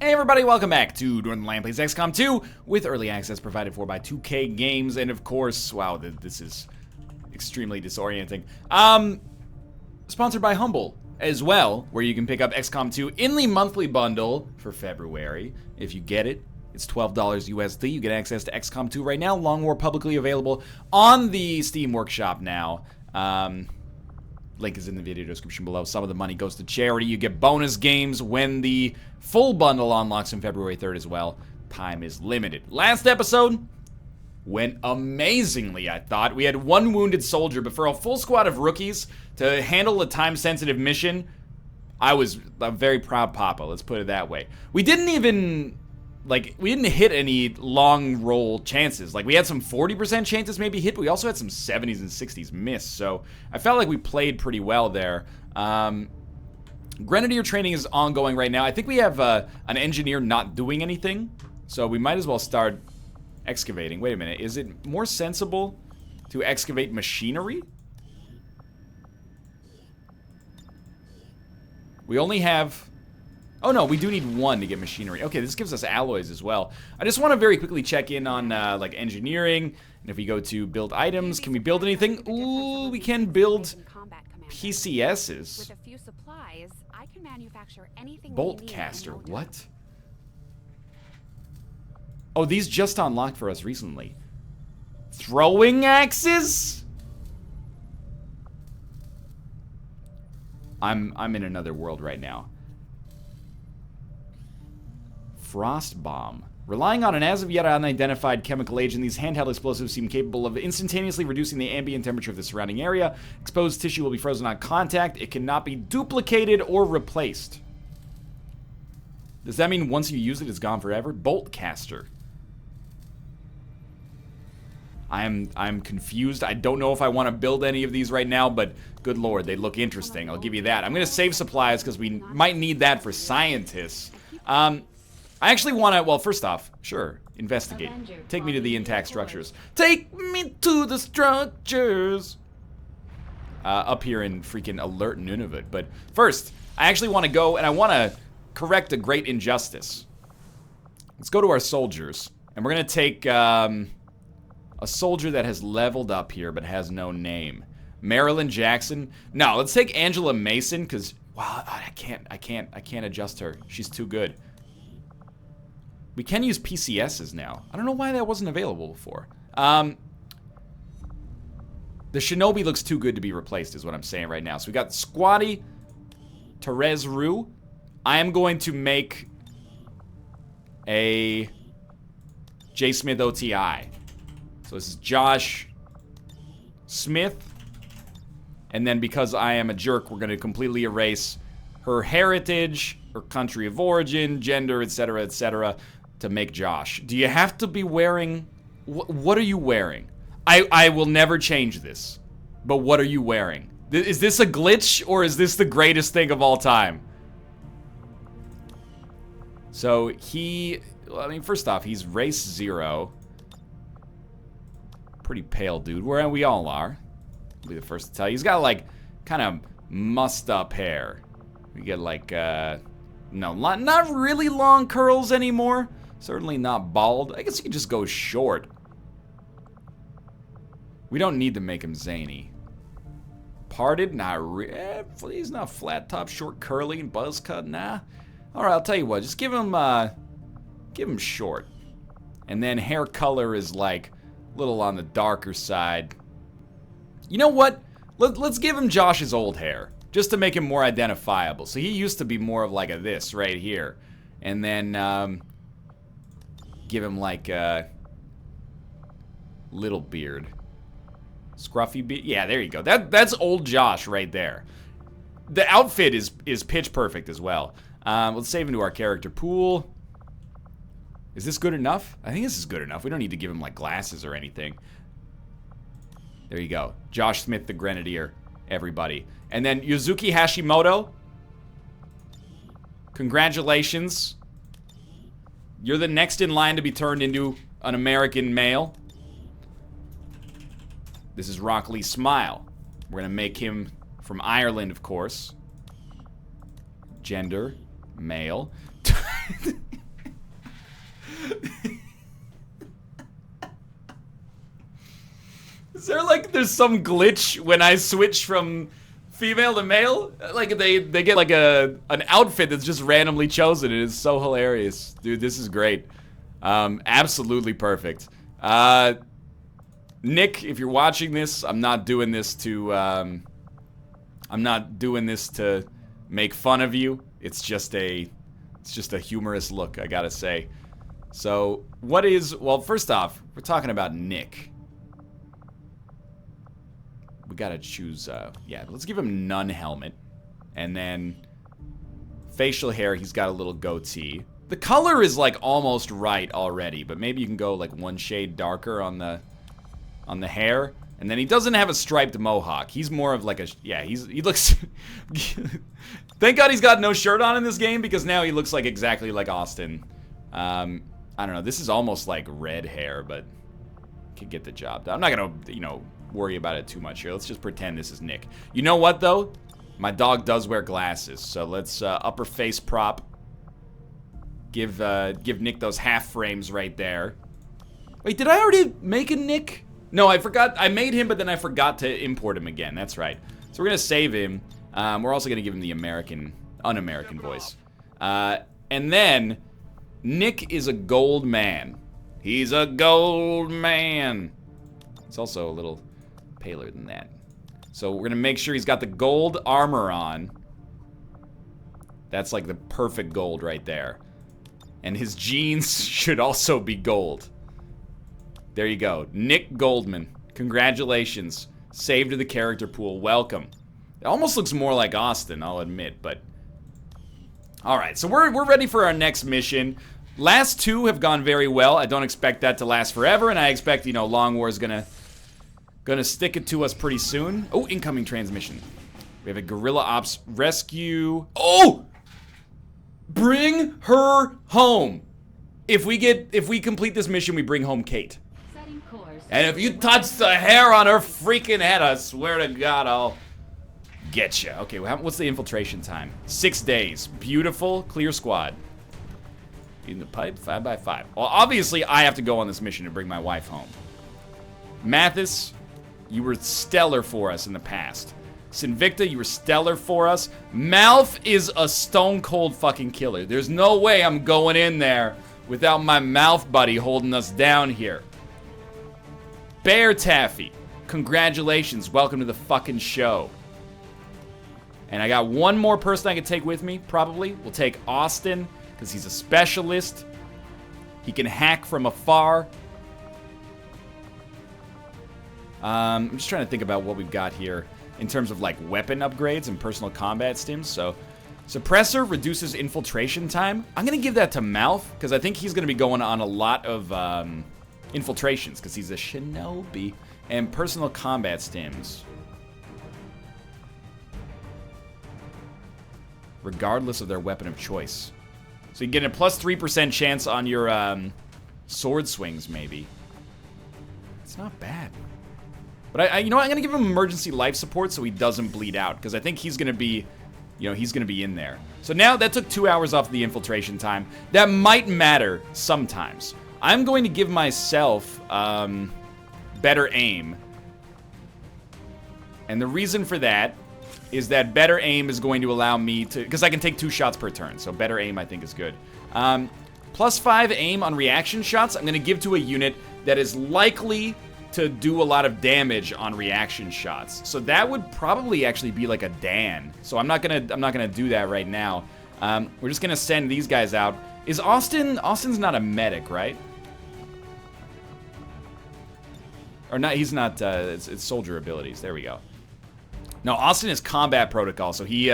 Hey everybody, welcome back to Northernlion plays XCOM 2 with early access provided for by 2K Games, and of course, wow, this is extremely disorienting. Sponsored by Humble as well, where you can pick up XCOM 2 in the monthly bundle for February. If you get it, it's $12 USD. You get access to XCOM 2 right now. Long War publicly available on the Steam Workshop now. Link is in the video description below. Some of the money goes to charity. You get bonus games when the full bundle unlocks on February 3rd as well. Time is limited. Last episode went amazingly, I thought. We had one wounded soldier, but for a full squad of rookies to handle a time-sensitive mission, I was a very proud papa, let's put it that way. We didn't even... we didn't hit any long roll chances. We had some 40% chances maybe hit, but we also had some 70s and 60s miss. So I felt like we played pretty well there. Grenadier training is ongoing right now. I think we have an engineer not doing anything, so we might as well start excavating. Wait a minute, is it more sensible to excavate machinery? We only have... Oh no, we do need one to get machinery. Okay, this gives us alloys as well. I just want to very quickly check in on engineering. And if we go to build items, can we build anything? Ooh, we can build PCSs. With a few supplies, I can manufacture anything Bolt caster, what? Oh, these just unlocked for us recently. Throwing axes? I'm in another world right now. Frost bomb. Relying on an as-of-yet unidentified chemical agent, these handheld explosives seem capable of instantaneously reducing the ambient temperature of the surrounding area. Exposed tissue will be frozen on contact. It cannot be duplicated or replaced. Does that mean once you use it, it's gone forever? Bolt caster. I'm confused. I don't know if I want to build any of these right now, but good lord, they look interesting. I'll give you that. I'm going to save supplies because we might need that for scientists. I actually want to, well, first off, sure, investigate. Take me to the intact structures. Take me to the structures! Up here in freaking alert Nunavut. But first, I actually want to go and I want to correct a great injustice. Let's go to our soldiers. And we're going to take a soldier that has leveled up here but has no name. Marilyn Jackson. No, let's take Angela Mason because, wow, I can't adjust her. She's too good. We can use PCSs now. I don't know why that wasn't available before. The Shinobi looks too good to be replaced is what I'm saying right now. So we got Squatty, Therese Rue. I am going to make a J. Smith OTI. So this is Josh Smith. And then because I am a jerk, we're going to completely erase her heritage, her country of origin, gender, etc., to make Josh. Do you have to be wearing... What are you wearing? I will never change this. But what are you wearing? Is this a glitch, or is this the greatest thing of all time? So he... Well, I mean, first off, he's race 0. Pretty pale dude. Where we all are. I'll be the first to tell you. He's got, kind of mussed up hair. We get, no, not really long curls anymore. Certainly not bald. I guess you could just go short. We don't need to make him zany. Parted? He's not flat top, short, curly, and buzz cut. Nah. Alright, I'll tell you what. Just give him short. And then hair color is, a little on the darker side. You know what? Let's give him Josh's old hair. Just to make him more identifiable. So he used to be more of a this right here. And then, give him a little beard. Scruffy beard. Yeah, there you go. That's old Josh right there. The outfit is pitch perfect as well. Let's save him to our character pool. Is this good enough? I think this is good enough. We don't need to give him glasses or anything. There you go. Josh Smith the Grenadier, everybody. And then Yuzuki Hashimoto. Congratulations. You're the next in line to be turned into an American male. This is Rockley Smile. We're going to make him from Ireland, of course. Gender, male. Is there like, there's some glitch when I switch from female to male? Like they get like an outfit that's just randomly chosen. It is so hilarious. Dude, this is great. Absolutely perfect. Nick, if you're watching this, I'm not doing this to make fun of you. It's just a humorous look, I gotta say. So, well, first off, we're talking about Nick. We gotta choose, yeah, let's give him none helmet. And then facial hair, he's got a little goatee. The color is like almost right already, but maybe you can go like one shade darker on the hair. And then he doesn't have a striped mohawk. He's more of like he looks thank God he's got no shirt on in this game, because now he looks like exactly like Austin. I don't know, this is almost like red hair, but could get the job done. I'm not gonna, worry about it too much here. Let's just pretend this is Nick. You know what though? My dog does wear glasses, so let's upper face prop. Give Nick those half frames right there. Wait, did I already make a Nick? No, I forgot. I made him, but then I forgot to import him again. That's right. So we're gonna save him. We're also gonna give him the un-American voice. And then Nick is a gold man. He's a gold man. He's also a little paler than that. So we're gonna make sure he's got the gold armor on. That's like the perfect gold right there. And his jeans should also be gold. There you go. Nick Goldman. Congratulations. Saved to the character pool. Welcome. It almost looks more like Austin, I'll admit, but... Alright, so we're ready for our next mission. Last two have gone very well. I don't expect that to last forever, and I expect, Long War's gonna stick it to us pretty soon. Oh, incoming transmission. We have a guerrilla ops rescue. Oh! Bring her home. If we complete this mission, we bring home Kate. And if you touch the hair on her freaking head, I swear to God, I'll get you. Okay, what's the infiltration time? 6 days. Beautiful, clear squad. In the pipe, 5x5. Well, obviously, I have to go on this mission to bring my wife home. Mathis, you were stellar for us in the past. Sinvicta, you were stellar for us. Malf is a stone cold fucking killer. There's no way I'm going in there without my Malf buddy holding us down here. Bear Taffy, congratulations. Welcome to the fucking show. And I got one more person I could take with me, probably. We'll take Austin, because he's a specialist. He can hack from afar. I'm just trying to think about what we've got here in terms of like weapon upgrades and personal combat stims. So, suppressor reduces infiltration time. I'm gonna give that to Malf, because I think he's gonna be going on a lot of infiltrations, because he's a shinobi. And personal combat stims, regardless of their weapon of choice. So you get a plus 3% chance on your sword swings, maybe. It's not bad. But you know what? I'm gonna give him emergency life support so he doesn't bleed out, because I think he's gonna be, he's gonna be in there. So now that took 2 hours off the infiltration time. That might matter sometimes. I'm going to give myself better aim. And the reason for that is that better aim is going to allow me to, because I can take 2 shots per turn, so better aim I think is good. Plus 5 aim on reaction shots, I'm going to give to a unit that is likely to do a lot of damage on reaction shots. So that would probably actually be like a Dan. So I'm not gonna do that right now. We're just gonna send these guys out. Is Austin's not a medic, right? Or not, he's not, it's soldier abilities, there we go. No, Austin is combat protocol, so he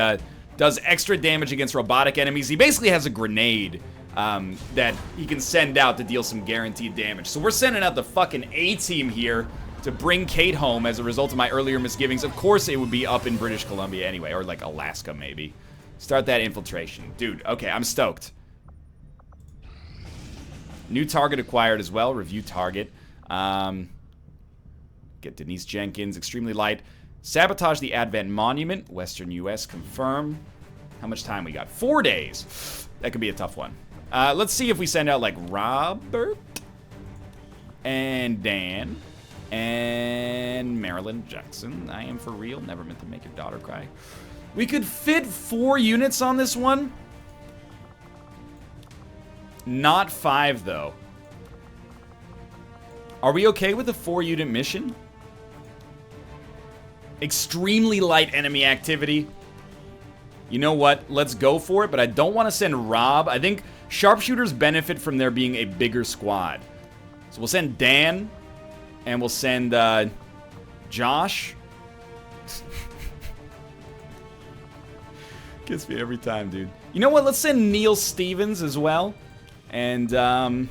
does extra damage against robotic enemies. He basically has a grenade that he can send out to deal some guaranteed damage. So we're sending out the fucking A-team here to bring Kate home as a result of my earlier misgivings. Of course it would be up in British Columbia anyway, or like Alaska maybe. Start that infiltration. Dude, okay, I'm stoked. New target acquired as well, review target. Get Denise Jenkins, extremely light. Sabotage the Advent Monument, Western US, confirm. How much time we got? 4 days. That could be a tough one. Let's see if we send out like Robert and Dan. And Marilyn Jackson. I am for real. Never meant to make your daughter cry. We could fit 4 units on this one. Not 5, though. Are we okay with a 4-unit mission? Extremely light enemy activity. You know what? Let's go for it, but I don't want to send Rob. I think sharpshooters benefit from there being a bigger squad. So we'll send Dan, and we'll send Josh. Gets me every time, dude. You know what? Let's send Neil Stevens as well. And I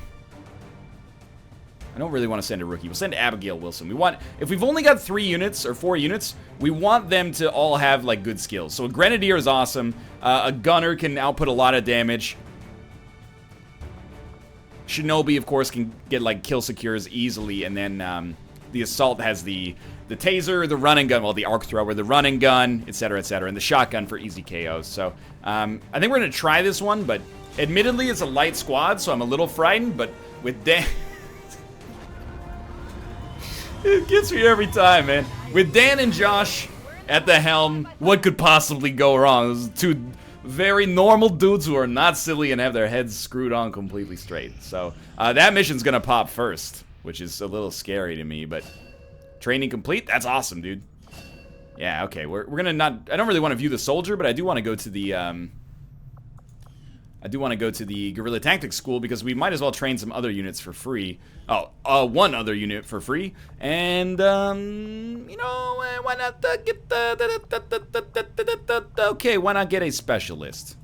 don't really want to send a rookie. We'll send Abigail Wilson. We want, if we've only got 3 units or 4 units, we want them to all have like good skills. So a Grenadier is awesome. A Gunner can output a lot of damage. Shinobi, of course, can get like kill secures easily, and then the Assault has the Taser, the Running Gun, well, the Arc Thrower, the Running Gun, etc., and the Shotgun for easy KOs. So I think we're gonna try this one, but admittedly, it's a light squad, so I'm a little frightened. But with Dan. It gets me every time, man. With Dan and Josh at the helm, what could possibly go wrong? Those are 2 very normal dudes who are not silly and have their heads screwed on completely straight. So that mission's gonna pop first, which is a little scary to me, but training complete? That's awesome, dude. Yeah, okay, we're gonna not, I don't really want to view the soldier, but I do want to go to the Guerrilla Tactics School, because we might as well train some other units for free. Oh, 1 other unit for free. And, you know, why not get okay, why not get a specialist?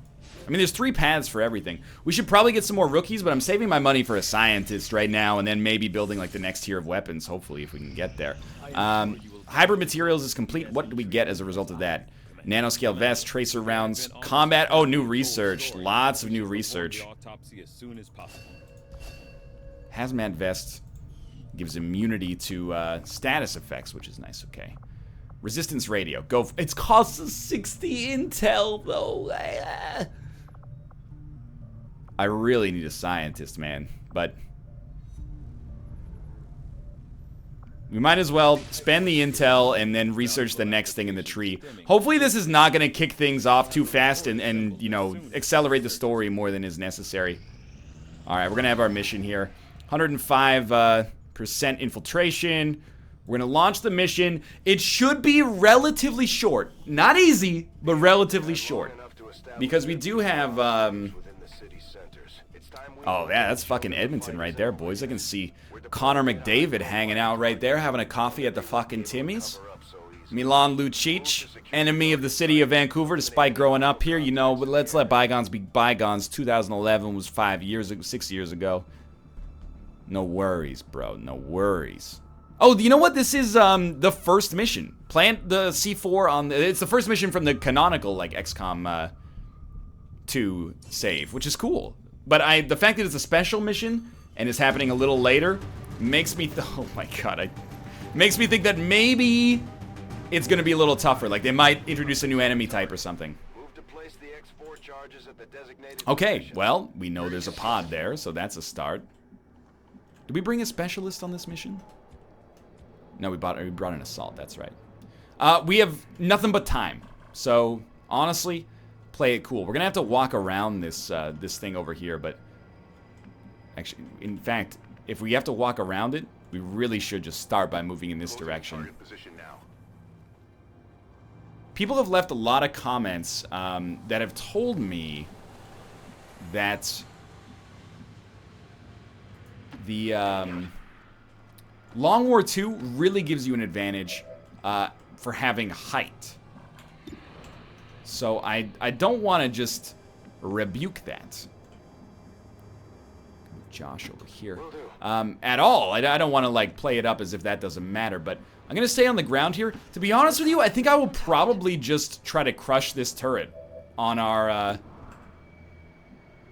I mean, there's 3 paths for everything. We should probably get some more rookies, but I'm saving my money for a scientist right now, and then maybe building, like, the next tier of weapons, hopefully, if we can get there. Hybrid materials is complete. What do we get as a result of that? Nanoscale vest, tracer rounds, combat. Oh, new research. Lots of new research. Hazmat vest gives immunity to status effects, which is nice. Okay. Resistance radio. Go. It's cost us 60 intel, though. I really need a scientist, man. But we might as well spend the intel and then research the next thing in the tree. Hopefully this is not going to kick things off too fast and, you know, accelerate the story more than is necessary. Alright, we're going to have our mission here. 105% infiltration. We're going to launch the mission. It should be relatively short. Not easy, but relatively short. Because we do have, oh yeah, that's fucking Edmonton right there, boys. I can see Connor McDavid hanging out right there, having a coffee at the fucking Timmy's. Milan Lucic, enemy of the city of Vancouver, despite growing up here. You know, but let's let bygones be bygones. 2011 was 6 years ago. No worries, bro. No worries. Oh, you know what? This is the first mission. Plant the C4 on the... It's the first mission from the canonical, like, XCOM 2 save, which is cool. But the fact that it's a special mission and is happening a little later makes me... Oh my god, makes me think that maybe it's going to be a little tougher. Like, they might introduce a new enemy type or something. Okay, well, we know there's a pod there, so that's a start. Did we bring a specialist on this mission? No, we brought an assault, that's right. We have nothing but time. So, honestly, play it cool. We're going to have to walk around this this thing over here, but... Actually, in fact, if we have to walk around it, we really should just start by moving in this direction. People have left a lot of comments that have told me that the Long War II really gives you an advantage for having height. So I don't want to just rebuke that. Josh over here. At all. I don't want to, like, play it up as if that doesn't matter, but I'm going to stay on the ground here. To be honest with you, I think I will probably just try to crush this turret on our,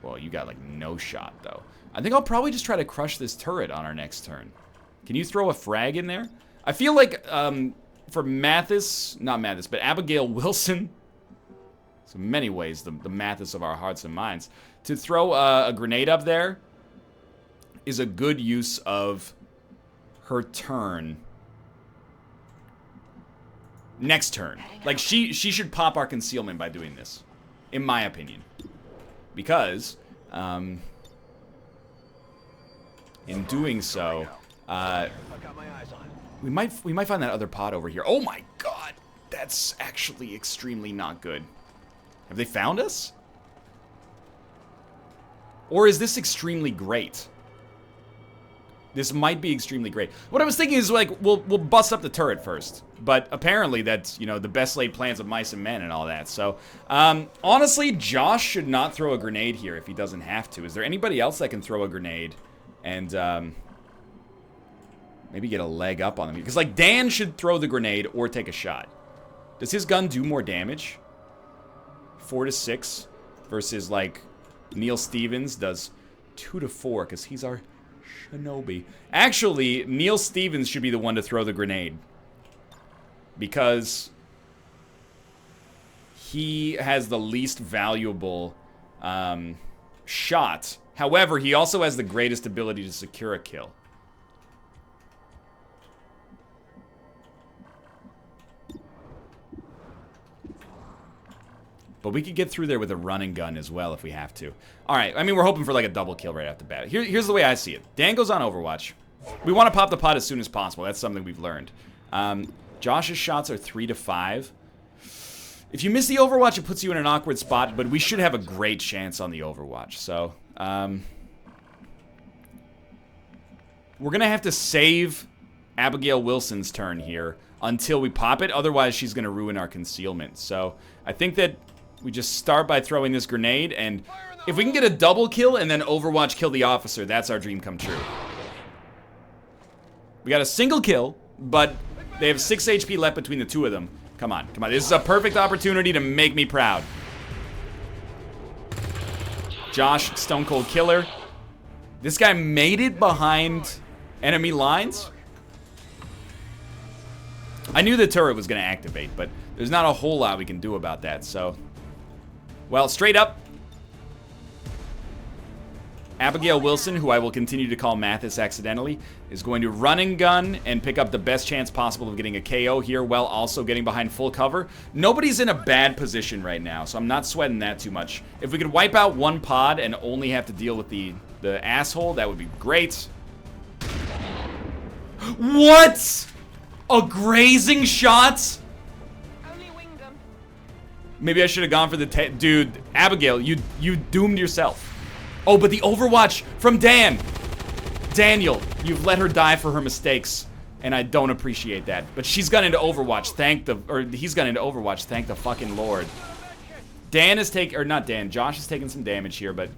Well, you got, like, no shot, though. I think I'll probably just try to crush this turret on our next turn. Can you throw a frag in there? I feel like, for Mathis, not Mathis, but Abigail Wilson, so in many ways, the Mathis of our hearts and minds, to throw a grenade up there is a good use of her turn next turn. Like, she should pop our concealment by doing this, in my opinion. Because, in doing so, we might find that other pod over here. Oh my god, that's actually extremely not good. Have they found us? Or is this extremely great? This might be extremely great. What I was thinking is, like, we'll bust up the turret first. But apparently that's, you know, the best laid plans of mice and men and all that. So, honestly, Josh should not throw a grenade here if he doesn't have to. Is there anybody else that can throw a grenade and, maybe get a leg up on them? Because, like, Dan should throw the grenade or take a shot. Does his gun do more damage? 4 to 6 versus, like, Neil Stevens does 2 to 4 because he's our shinobi. Actually, Neil Stevens should be the one to throw the grenade because he has the least valuable shot. However, he also has the greatest ability to secure a kill. But we could get through there with a running gun as well if we have to. Alright, I mean, we're hoping for like a double kill right off the bat. Here's the way I see it. Dan goes on Overwatch. We want to pop the pod as soon as possible. That's something we've learned. Josh's shots are 3 to 5. If you miss the Overwatch, it puts you in an awkward spot, but we should have a great chance on the Overwatch. So, we're going to have to save Abigail Wilson's turn here until we pop it. Otherwise, she's going to ruin our concealment. So, I think that we just start by throwing this grenade, and if we can get a double kill and then Overwatch kill the officer, that's our dream come true. We got a single kill, but they have 6 HP left between the two of them. Come on, come on. This is a perfect opportunity to make me proud. Josh, Stone Cold Killer. This guy made it behind enemy lines. I knew the turret was going to activate, but there's not a whole lot we can do about that, so... Well, straight up, Abigail Wilson, who I will continue to call Mathis accidentally, is going to run and gun and pick up the best chance possible of getting a KO here while also getting behind full cover. Nobody's in a bad position right now, so I'm not sweating that too much. If we could wipe out one pod and only have to deal with the asshole, that would be great. What? A grazing shot? Maybe I should have gone for the dude, Abigail, you doomed yourself. Oh, but the Overwatch from Dan. Daniel, you've let her die for her mistakes, and I don't appreciate that. But she's gone into Overwatch, he's gone into Overwatch, thank the fucking Lord. Dan is Josh is taking some damage here, but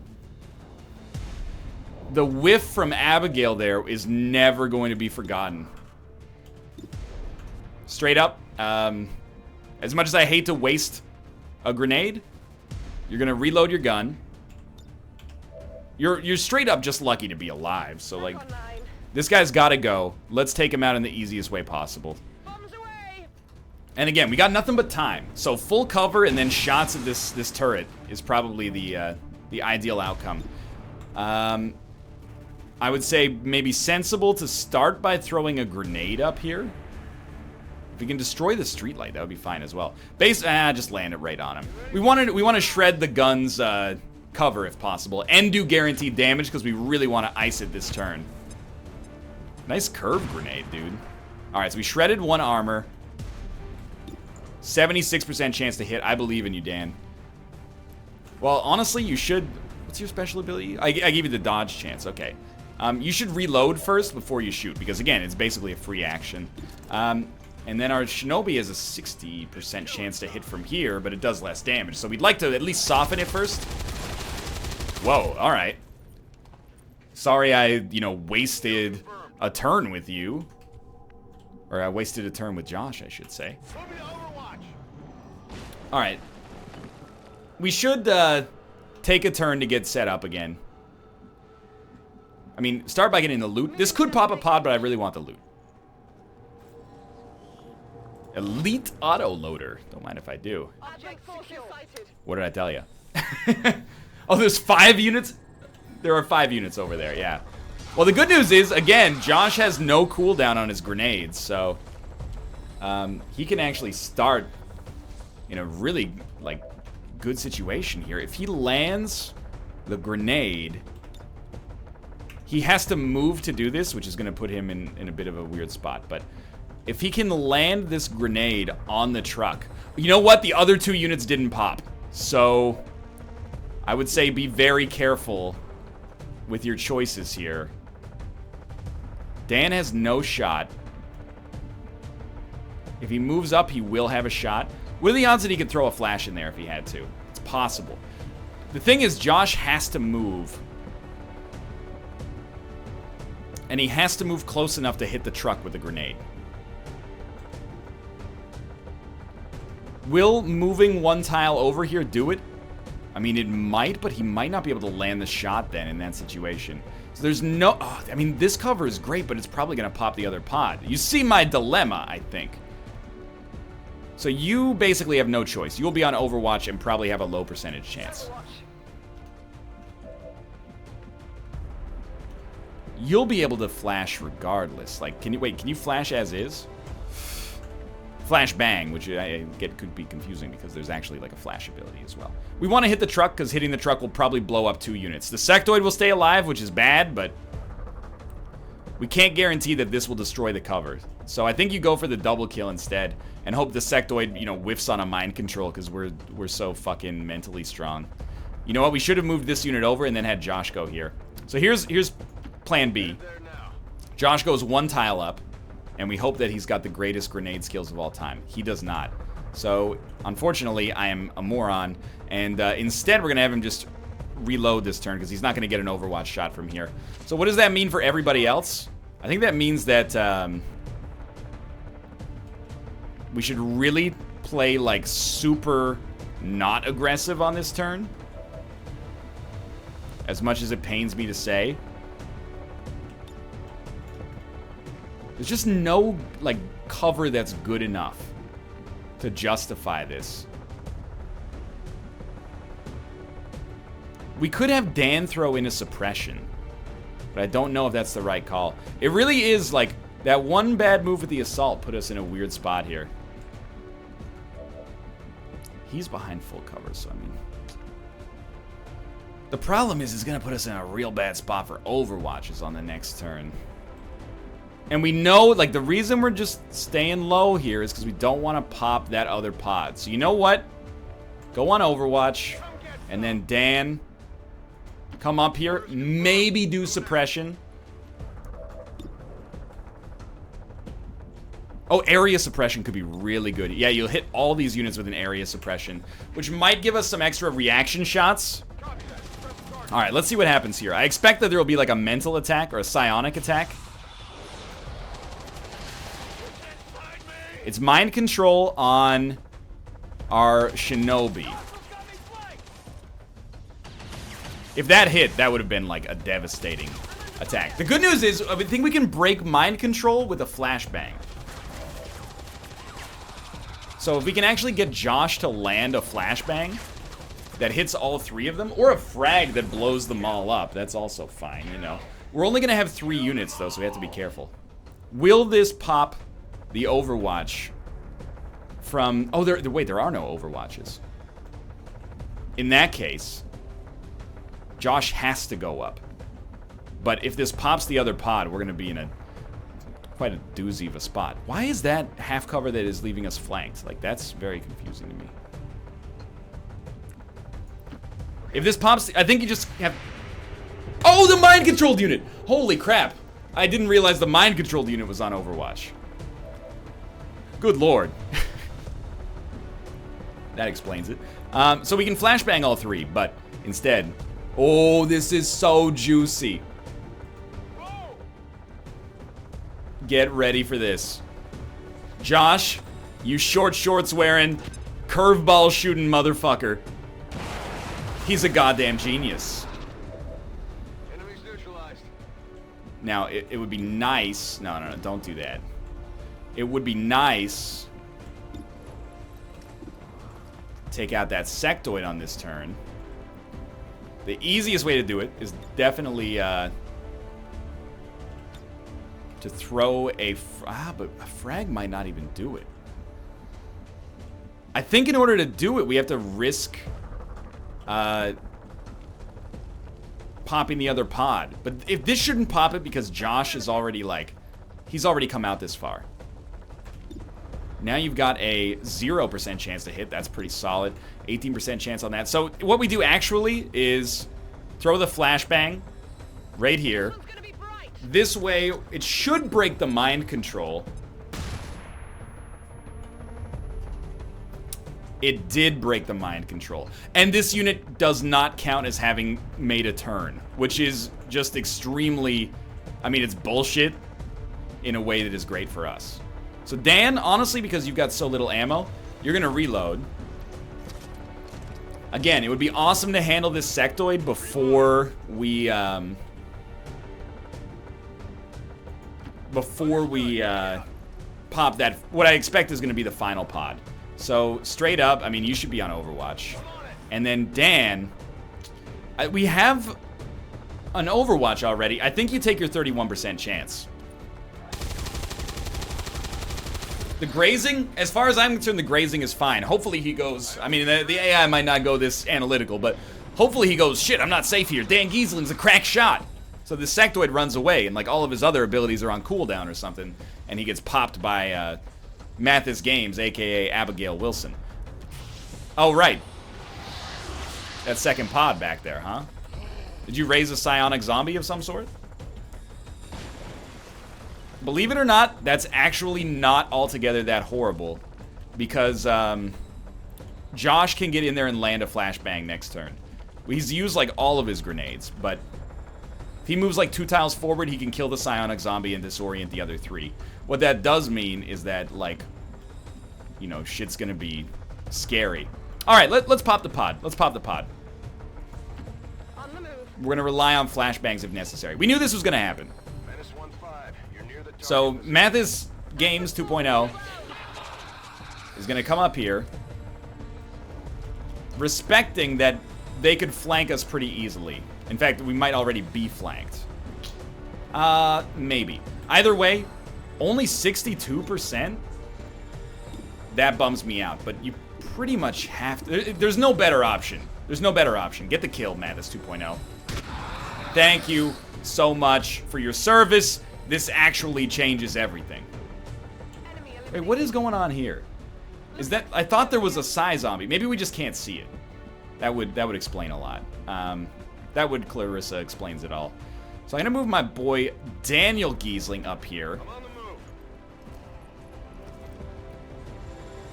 the whiff from Abigail there is never going to be forgotten. Straight up, as much as I hate to waste a grenade, you're gonna reload your gun. You're straight up just lucky to be alive, so like, this guy's gotta go. Let's take him out in the easiest way possible. And again, we got nothing but time, so full cover and then shots at this turret is probably the ideal outcome. I would say maybe sensible to start by throwing a grenade up here. If we can destroy the streetlight, that would be fine as well. Just land it right on him. We want to shred the gun's cover if possible, and do guaranteed damage because we really want to ice it this turn. Nice curve grenade, dude. All right, so we shredded one armor. 76% chance to hit. I believe in you, Dan. Well, honestly, you should. What's your special ability? I give you the dodge chance. Okay. You should reload first before you shoot because again, it's basically a free action. And then our Shinobi has a 60% chance to hit from here, but it does less damage. So we'd like to at least soften it first. Whoa, alright. Sorry I, wasted a turn with you. Or I wasted a turn with Josh, I should say. Alright. We should take a turn to get set up again. I mean, start by getting the loot. This could pop a pod, but I really want the loot. Elite auto loader. Don't mind if I do. What did I tell you? Oh, there's 5 units? There are 5 units over there, yeah. Well, the good news is, again, Josh has no cooldown on his grenades, so he can actually start in a really, like, good situation here. If he lands the grenade, he has to move to do this, which is going to put him in a bit of a weird spot. But if he can land this grenade on the truck, you know what? The other 2 units didn't pop. So I would say be very careful with your choices here. Dan has no shot. If he moves up, he will have a shot. What are the odds that he could throw a flash in there if he had to? It's possible. The thing is, Josh has to move. And he has to move close enough to hit the truck with a grenade. Will moving 1 tile over here do it? I mean, it might, but he might not be able to land the shot then in that situation. So there's no... Oh, I mean, this cover is great, but it's probably going to pop the other pod. You see my dilemma, I think. So you basically have no choice. You'll be on Overwatch and probably have a low percentage chance. You'll be able to flash regardless. Like, can you flash as is? Flash bang, which I get could be confusing because there's actually like a flash ability as well. We want to hit the truck because hitting the truck will probably blow up 2 units. The sectoid will stay alive, which is bad, but we can't guarantee that this will destroy the cover. So I think you go for the double kill instead and hope the sectoid, you know, whiffs on a mind control because we're so fucking mentally strong. You know what? We should have moved this unit over and then had Josh go here. So here's plan B. Josh goes 1 tile up, and we hope that he's got the greatest grenade skills of all time. He does not. So, unfortunately, I am a moron, and instead we're going to have him just reload this turn, because he's not going to get an Overwatch shot from here. So what does that mean for everybody else? I think that means that we should really play, like, super not aggressive on this turn. As much as it pains me to say. There's just no, like, cover that's good enough to justify this. We could have Dan throw in a suppression, but I don't know if that's the right call. It really is, like, that one bad move with the assault put us in a weird spot here. He's behind full cover, so I mean... The problem is, it's going to put us in a real bad spot for Overwatches on the next turn. And we know, like, the reason we're just staying low here is because we don't want to pop that other pod. So you know what? Go on Overwatch. And then Dan, come up here. Maybe do suppression. Oh, area suppression could be really good. Yeah, you'll hit all these units with an area suppression, which might give us some extra reaction shots. All right, let's see what happens here. I expect that there will be, like, a mental attack or a psionic attack. It's mind control on our Shinobi. If that hit, that would have been like a devastating attack. The good news is, I think we can break mind control with a flashbang. So if we can actually get Josh to land a flashbang that hits all 3 of them, or a frag that blows them all up, that's also fine, you know. We're only going to have 3 units, though, so we have to be careful. Will this pop the Overwatch from... Oh, wait, there are no Overwatches. In that case, Josh has to go up. But if this pops the other pod, we're going to be in quite a doozy of a spot. Why is that half cover that is leaving us flanked? Like, that's very confusing to me. If this pops... I think you just have... Oh, the mind-controlled unit! Holy crap. I didn't realize the mind-controlled unit was on Overwatch. Good lord. That explains it. So we can flashbang all 3, but instead... Oh, this is so juicy. Get ready for this. Josh, you short shorts wearing, curveball shooting motherfucker. He's a goddamn genius. Enemies neutralized. Now, it would be nice... No, don't do that. It would be nice... Take out that sectoid on this turn. The easiest way to do it is definitely to throw a... but a frag might not even do it. I think in order to do it, we have to risk popping the other pod. But if this shouldn't pop it because Josh is already, like... He's already come out this far. Now you've got a 0% chance to hit. That's pretty solid. 18% chance on that. So what we do actually is throw the flashbang right here. This way, it should break the mind control. It did break the mind control. And this unit does not count as having made a turn, which is just extremely... I mean, it's bullshit in a way that is great for us. So Dan, honestly, because you've got so little ammo, you're going to reload. Again, it would be awesome to handle this sectoid before we pop that, what I expect is going to be the final pod. So straight up, I mean, you should be on Overwatch. And then Dan, we have an Overwatch already. I think you take your 31% chance. The grazing, as far as I'm concerned, the grazing is fine. Hopefully he goes, I mean, the AI might not go this analytical, but hopefully he goes, shit, I'm not safe here. Dan Giesling's a crack shot. So the sectoid runs away, and like all of his other abilities are on cooldown or something, and he gets popped by Mathis Games, aka Abigail Wilson. Oh, right. That second pod back there, huh? Did you raise a psionic zombie of some sort? Believe it or not, that's actually not altogether that horrible, because Josh can get in there and land a flashbang next turn. He's used like all of his grenades, but if he moves like 2 tiles forward, he can kill the psionic zombie and disorient the other 3. What that does mean is that, like, you know, shit's gonna be scary. All right, let's pop the pod. Let's pop the pod. We're gonna rely on flashbangs if necessary. We knew this was gonna happen. So Mathis Games 2.0 is going to come up here, respecting that they could flank us pretty easily. In fact, we might already be flanked. Maybe. Either way, only 62%? That bums me out, but you pretty much have to... There's no better option. There's no better option. Get the kill, Mathis 2.0. Thank you so much for your service. This actually changes everything. Wait, what is going on here? Is that... I thought there was a psi zombie. Maybe we just can't see it. That would explain a lot. That would... Clarissa explains it all. So I'm gonna move my boy Daniel Giesling up here.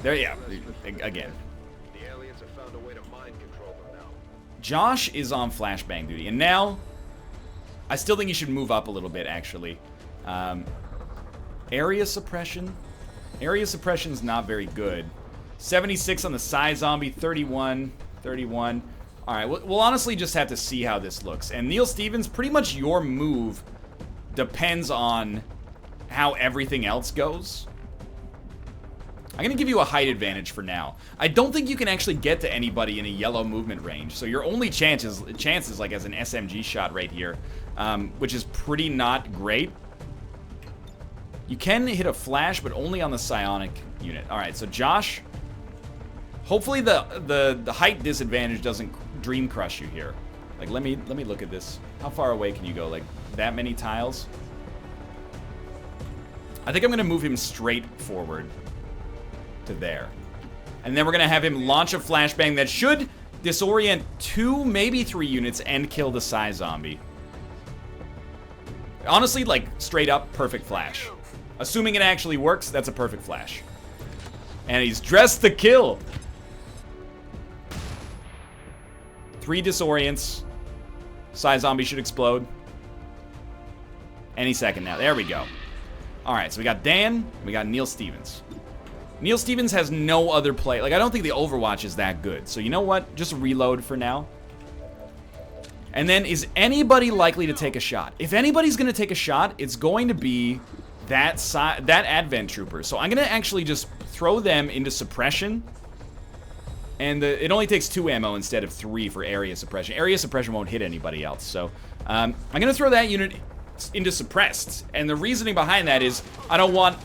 There, yeah. Again. The aliens have found a way to mind control them now. Josh is on flashbang duty, and now I still think he should move up a little bit, actually. Area suppression. Area suppression is not very good. 76 on the psi zombie, 31. All right, we'll honestly just have to see how this looks. And Neil Stevens, pretty much your move depends on how everything else goes. I'm gonna give you a height advantage for now. I don't think you can actually get to anybody in a yellow movement range. So your only chances like as an SMG shot right here, which is pretty not great. You can hit a flash, but only on the psionic unit. All right, so Josh, hopefully the height disadvantage doesn't dream crush you here. Like, let me look at this. How far away can you go? Like that many tiles? I think I'm gonna move him straight forward to there, and then we're gonna have him launch a flashbang that should disorient 2, maybe 3 units and kill the psi zombie. Honestly, like straight up perfect flash. Assuming it actually works, that's a perfect flash. And he's dressed to kill. 3 disorients. Psi zombie should explode any second now. There we go. Alright, so we got Dan, we got Neil Stevens. Neil Stevens has no other play. Like, I don't think the Overwatch is that good. So you know what? Just reload for now. And then, is anybody likely to take a shot? If anybody's going to take a shot, it's going to be that Advent Trooper. So I'm going to actually just throw them into suppression. And it only takes 2 ammo instead of 3 for area suppression. Area suppression won't hit anybody else. So I'm going to throw that unit into suppressed. And the reasoning behind that is I don't want,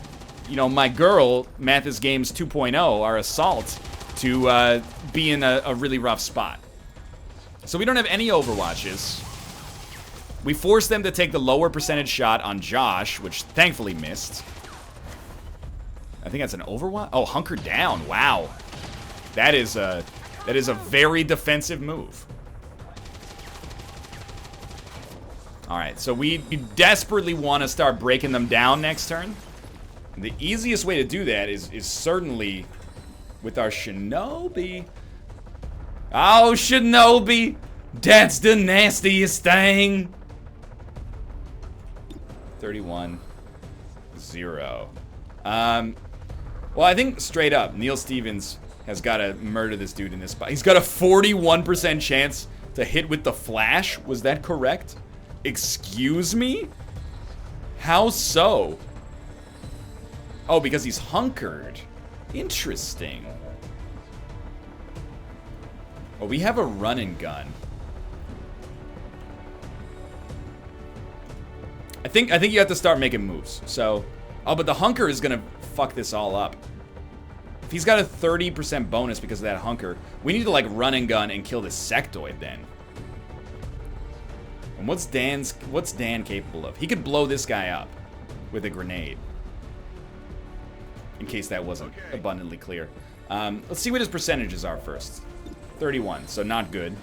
you know, my girl, Mathis Games 2.0, our assault, to be in a really rough spot. So we don't have any overwatches. We forced them to take the lower percentage shot on Josh, which thankfully missed. I think that's an overwatch. Oh, hunker down. Wow. That is a very defensive move. All right, so we desperately want to start breaking them down next turn. The easiest way to do that is certainly with our Shinobi. Oh, Shinobi! That's the nastiest thing! 31-0. Well, I think straight up, Neil Stevens has got to murder this dude in this spot. He's got a 41% chance to hit with the flash. Was that correct? Excuse me? How so? Oh, because he's hunkered. Interesting. Well, we have a run and gun. I think you have to start making moves. So, oh, but the hunker is gonna fuck this all up. If he's got a 30% bonus because of that hunker, we need to like run and gun and kill this sectoid then. And what's Dan capable of? He could blow this guy up with a grenade. In case that wasn't abundantly clear. Let's see what his percentages are first. 31, so not good.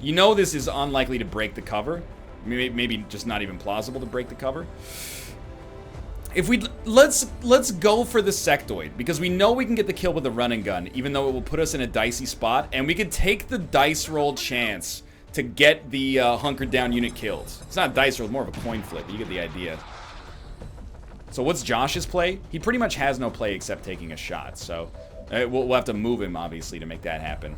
You know this is unlikely to break the cover. Maybe just not even plausible to break the cover. If we let's go for the sectoid because we know we can get the kill with the run and gun, even though it will put us in a dicey spot, and we can take the dice roll chance to get the hunkered down unit killed. It's not a dice roll, it's more of a coin flip. But you get the idea. So what's Josh's play? He pretty much has no play except taking a shot. So we'll have to move him obviously to make that happen.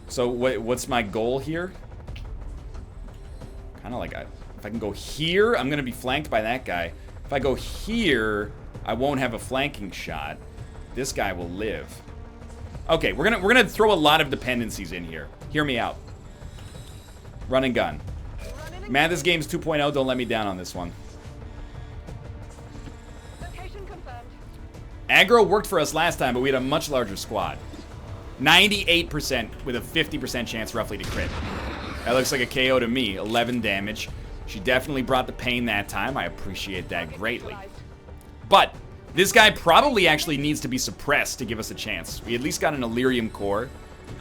So what's my goal here? Kind of like if I can go here, I'm gonna be flanked by that guy. If I go here, I won't have a flanking shot. This guy will live. Okay, we're gonna throw a lot of dependencies in here. Hear me out. Run and gun. Mathis Games 2.0, don't let me down on this one. Location confirmed. Aggro worked for us last time, but we had a much larger squad. 98% with a 50% chance roughly to crit. That looks like a KO to me. 11 damage. She definitely brought the pain that time. I appreciate that greatly. But this guy probably actually needs to be suppressed to give us a chance. We at least got an Illyrium core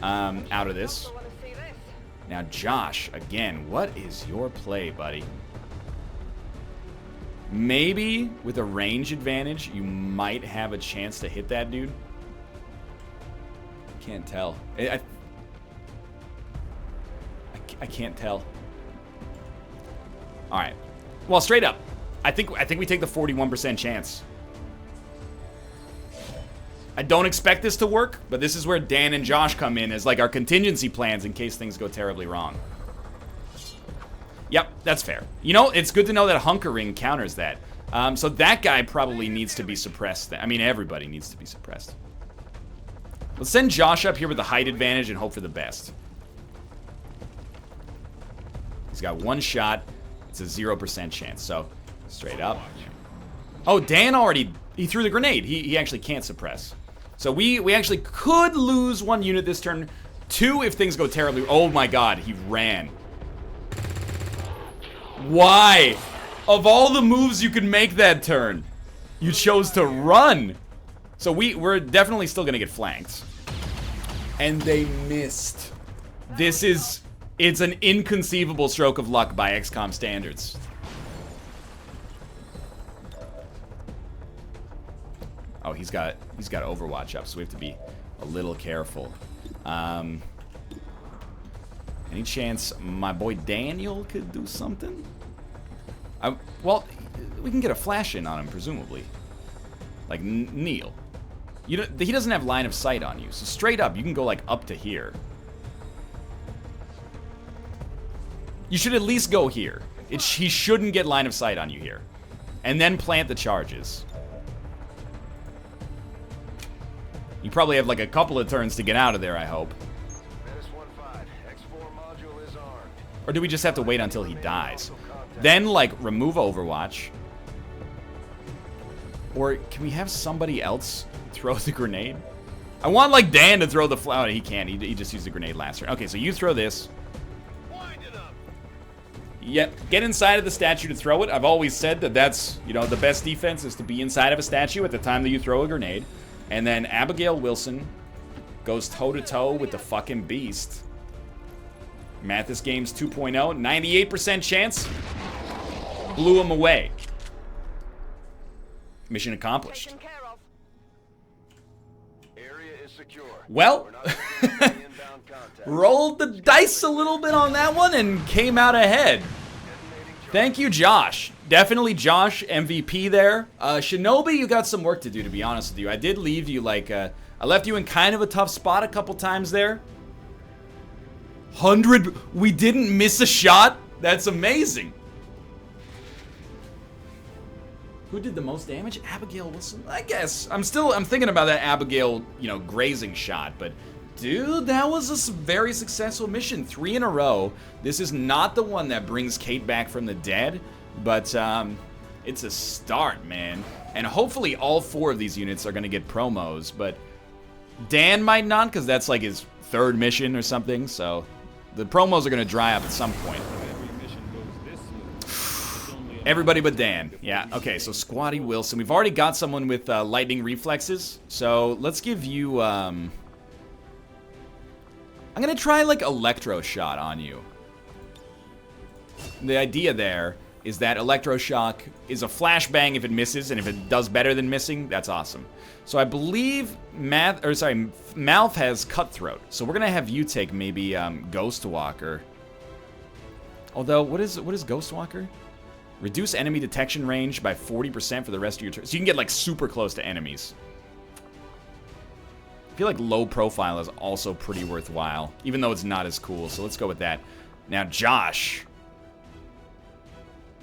out of this. Now, Josh, again, what is your play, buddy? Maybe with a range advantage, you might have a chance to hit that dude. Can't tell. I can't tell. All right. Well, straight up, I think we take the 41% chance. I don't expect this to work, but this is where Dan and Josh come in as like our contingency plans in case things go terribly wrong. Yep, that's fair. You know, it's good to know that hunkering counters that. So that guy probably needs to be suppressed. I mean, everybody needs to be suppressed. Let's send Josh up here with the height advantage and hope for the best. He's got one shot. It's a 0% chance, so straight up. Oh, Dan already, he threw the grenade. He actually can't suppress. So we actually could lose one unit this turn. Two if things go terribly. Oh my god, he ran. Why? Of all the moves you could make that turn, you chose to run. So we're definitely still gonna get flanked. And they missed. It's an inconceivable stroke of luck by XCOM standards. Oh, he's got Overwatch up, so we have to be a little careful. Any chance my boy Daniel could do something? Well, we can get a flash in on him, presumably. Like Neil. He doesn't have line of sight on you, so straight up, you can go like up to here. You should at least go here. He shouldn't get line of sight on you here. And then plant the charges. You probably have like a couple of turns to get out of there, I hope. Menace 1-5. X4 module is Or do we just have to wait until he dies? Then, like, remove Overwatch. Or can we have somebody else throw the grenade? I want, like, Dan to throw the flower. He can't. He just used the grenade last turn. Okay, so you throw this. Yep, get inside of the statue to throw it. I've always said that that's, you know, the best defense is to be inside of a statue at the time that you throw a grenade. And then Abigail Wilson goes toe-to-toe with the fucking beast. Mathis Games 2.0, 98% chance. Blew him away. Mission accomplished. Well, rolled the dice a little bit on that one and came out ahead. Thank you, Josh. Definitely Josh, MVP there. Shinobi, you got some work to do, to be honest with you. I did leave you, like, I left you in kind of a tough spot a couple times there. 100, we didn't miss a shot? That's amazing. Who did the most damage? Abigail Wilson? I guess. I'm thinking about that Abigail, you know, grazing shot, but dude, that was a very successful mission. 3 in a row. This is not the one that brings Kate back from the dead, but it's a start, man. And hopefully all 4 of these units are going to get promos, but Dan might not, because that's like his 3rd mission or something, so the promos are going to dry up at some point. Everybody but Dan. Yeah, okay, so Squatty Wilson. We've already got someone with lightning reflexes, so let's give you, I'm gonna try, like, Electro Shot on you. The idea there is that Electroshock is a flashbang if it misses, and if it does better than missing, that's awesome. So I believe Malf has Cutthroat, so we're gonna have you take maybe Ghostwalker. Although, what is Ghostwalker? Reduce enemy detection range by 40% for the rest of your turn. So you can get, like, super close to enemies. I feel like low profile is also pretty worthwhile, even though it's not as cool, so let's go with that. Now, Josh.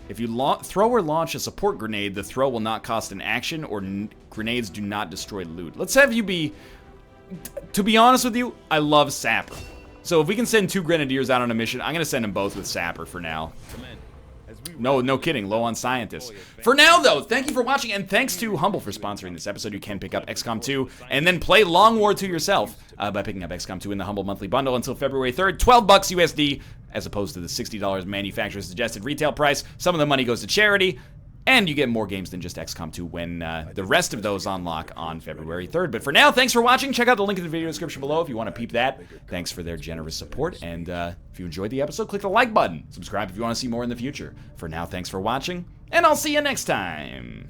If you throw or launch a support grenade, the throw will not cost an action, or grenades do not destroy loot. Let's have you be... To be honest with you, I love Sapper. So if we can send 2 Grenadiers out on a mission, I'm going to send them both with Sapper for now. No kidding. Low on scientists. For now, though, thank you for watching, and thanks to Humble for sponsoring this episode. You can pick up XCOM 2 and then play Long War 2 yourself by picking up XCOM 2 in the Humble monthly bundle until February 3rd. $12 USD, as opposed to the $60 manufacturer's suggested retail price. Some of the money goes to charity, and you get more games than just XCOM 2 when the rest of those unlock on February 3rd. But for now, thanks for watching. Check out the link in the video description below if you want to peep that. Thanks for their generous support, and if you enjoyed the episode, click the like button. Subscribe if you want to see more in the future. For now, thanks for watching, and I'll see you next time.